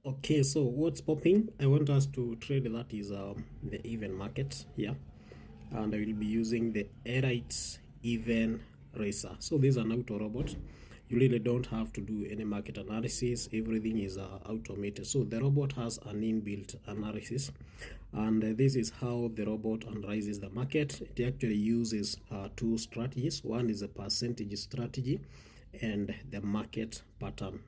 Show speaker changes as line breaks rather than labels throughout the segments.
Okay, so what's popping? I want us to trade that is the even market here, and I will be using the Airite even racer. So this is an auto robot. You really don't have to do any market analysis. Everything is automated. So the robot has an inbuilt analysis, and this is how the robot analyzes the market. It actually uses two strategies. One is a percentage strategy and the market pattern.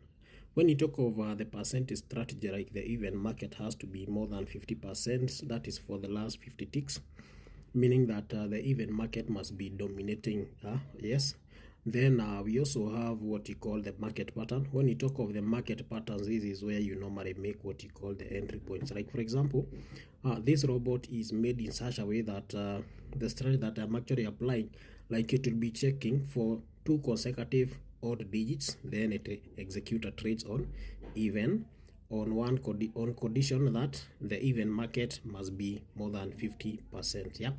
When you talk over the percentage strategy, like the even market has to be more than 50%, that is for the last 50 ticks, meaning that the even market must be dominating. Yes. Then we also have what you call the market pattern. When you talk of the market patterns, this is where you normally make what you call the entry points. Like, for example, this robot is made in such a way that the strategy that I'm actually applying, like it will be checking for 2 consecutive odd digits, then it execute a trades on even on on condition that the even market must be more than 50%. Yeah.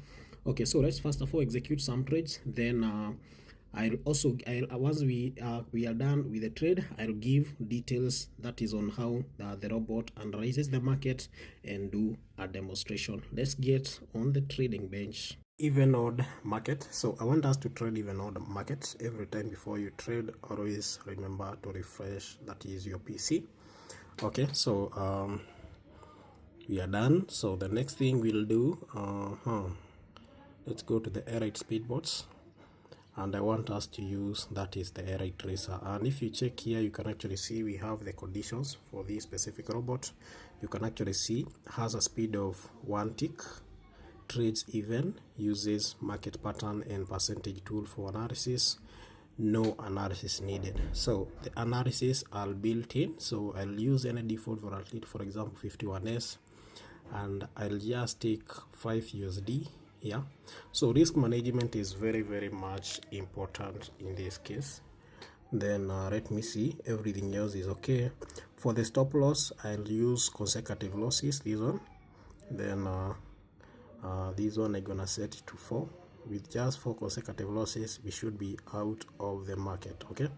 Okay, so let's first of all execute some trades. Then I'll once we are done with the trade, I'll give details that is on how the robot analyzes the market and do a demonstration. Let's get on the trading bench. Even odd market. So I want us to trade even odd market. Every time before you trade, always remember to refresh, that is your PC. Okay, so we are done. So the next thing we'll do, let's go to the Airite speedbots, and I want us to use, that is the Airite tracer. And if you check here, you can actually see we have the conditions for this specific robot. You can actually see has a speed of 1 tick, trades even, uses market pattern and percentage tool for analysis, no analysis needed. So the analysis are built in, so I'll use any default volatility, for example 51s, and I'll just take 5 USD. Yeah, so risk management is very much important in this case. Then let me see, everything else is okay. For the stop loss, I'll use consecutive losses, this one. Then this one I'm gonna set it to 4. With just 4 consecutive losses, we should be out of the market. Okay,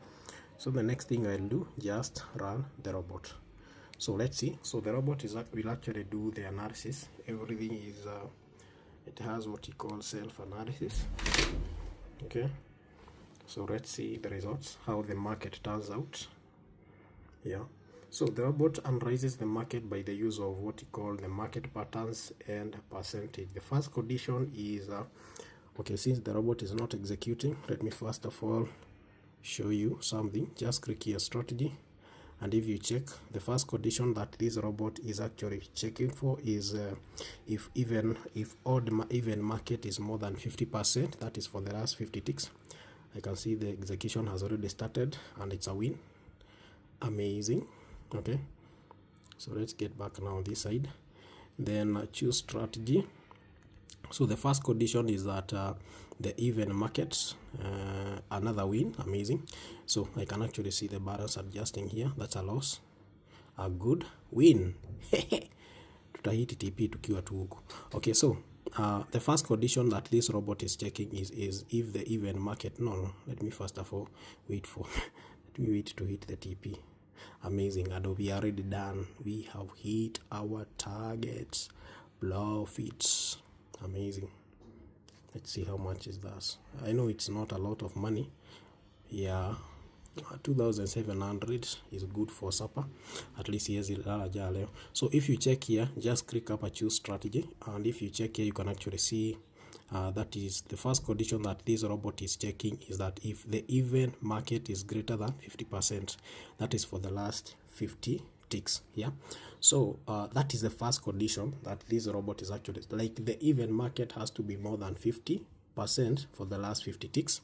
so the next thing I'll do, just run the robot. So let's see. So the robot will actually do the analysis. Everything is it has what you call self-analysis. Okay, so let's see the results, how the market turns out. Yeah, so the robot analyzes the market by the use of what you call the market patterns and percentage. The first condition is okay, since the robot is not executing, let me first of all show you something. Just click here, strategy, and if you check, the first condition that this robot is actually checking for is if odd even market is more than 50%, that is for the last 50 ticks. I can see the execution has already started and it's a win. Amazing. Okay, so let's get back now on this side. Then choose strategy. So the first condition is that the even market, another win. Amazing. So I can actually see the balance adjusting here. That's a loss, a good win. Tutahiti TP tukiwa tu huku. Okay, so the first condition that this robot is checking is if the even market, no, let me first of all wait for let me wait to hit the TP. Amazing, and we are already done. We have hit our targets, profits. Amazing. Let's see how much is that. I know it's not a lot of money. Yeah, 2,700 is good for supper. At least here's the. So if you check here, just click up a choose strategy, and if you check here, you can actually see that is the first condition that this robot is checking is that if the even market is greater than 50%, that is for the last 50 ticks. Yeah, so that is the first condition that this robot is actually, like, the even market has to be more than 50% for the last 50 ticks.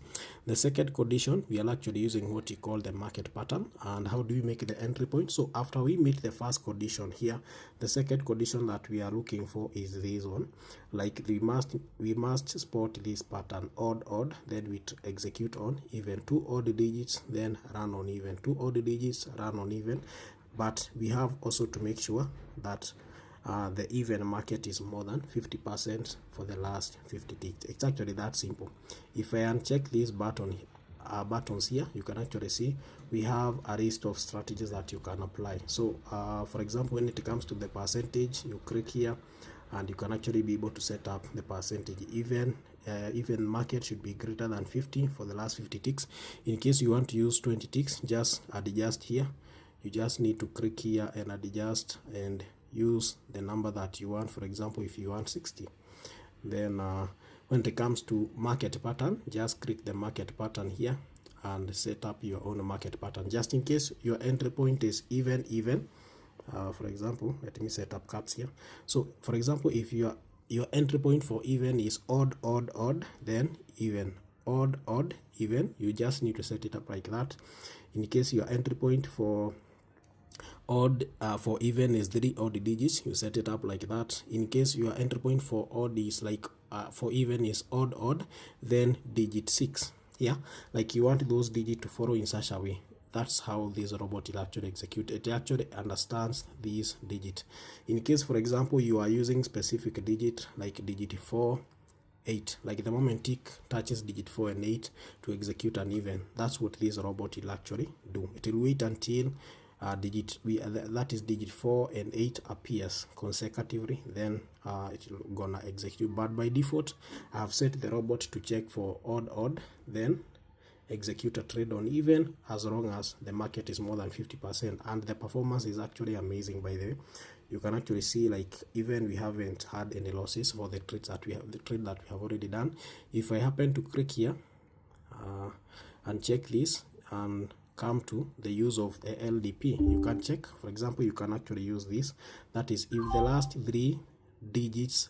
The second condition, we are actually using what you call the market pattern. And how do we make the entry point? So after we meet the first condition here, the second condition that we are looking for is this one. Like, we must spot this pattern odd, then we execute on even 2 odd digits, then run on even 2 odd digits, run on even. But we have also to make sure that the even market is more than 50% for the last 50 ticks. It's actually that simple. If I uncheck this button, buttons here, you can actually see we have a list of strategies that you can apply. So for example, when it comes to the percentage, you click here and you can actually be able to set up the percentage. Even market should be greater than 50 for the last 50 ticks. In case you want to use 20 ticks, just adjust here. You just need to click here and adjust and use the number that you want. For example, if you want 60, then when it comes to market pattern, just click the market pattern here and set up your own market pattern, just in case your entry point is even. For example, let me set up caps here. So for example, if your entry point for even is odd, then even, odd, even, you just need to set it up like that. In case your entry point for odd for even is 3 odd digits, you set it up like that. In case your entry point for odd is like for even is odd, then digit 6. Yeah, like you want those digits to follow in such a way. That's how this robot will actually execute. It actually understands these digits. In case, for example, you are using specific digit like digit 4, 8, like the moment tick touches digit 4 and 8 to execute an even, that's what this robot will actually do. It will wait until that is digit 4 and 8 appears consecutively, then it will gonna execute. But by default, I have set the robot to check for odd, then execute a trade on even as long as the market is more than 50%, and the performance is actually amazing. By the way, you can actually see, like, even we haven't had any losses for the trades that we have, the trade that we have already done. If I happen to click here and check this and come to the use of the LDP, you can check. For example, you can actually use this, that is, if the last 3 digits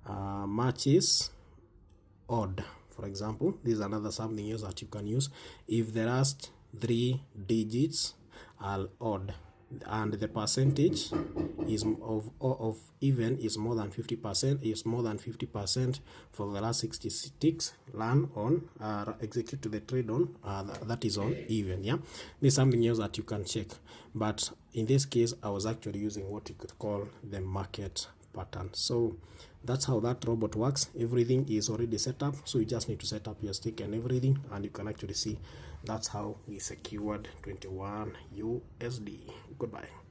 matches odd. For example, this is another something else that you can use. If the last 3 digits are odd and the percentage is of even is more than 50%, is more than 50% for the last 60 ticks, run on execute to the trade on that is on even. Yeah, this is something else that you can check, but in this case I was actually using what you could call the market pattern. So that's how that robot works. Everything is already set up, so you just need to set up your stick and everything, and you can actually see that's how we secured 21 USD. Goodbye.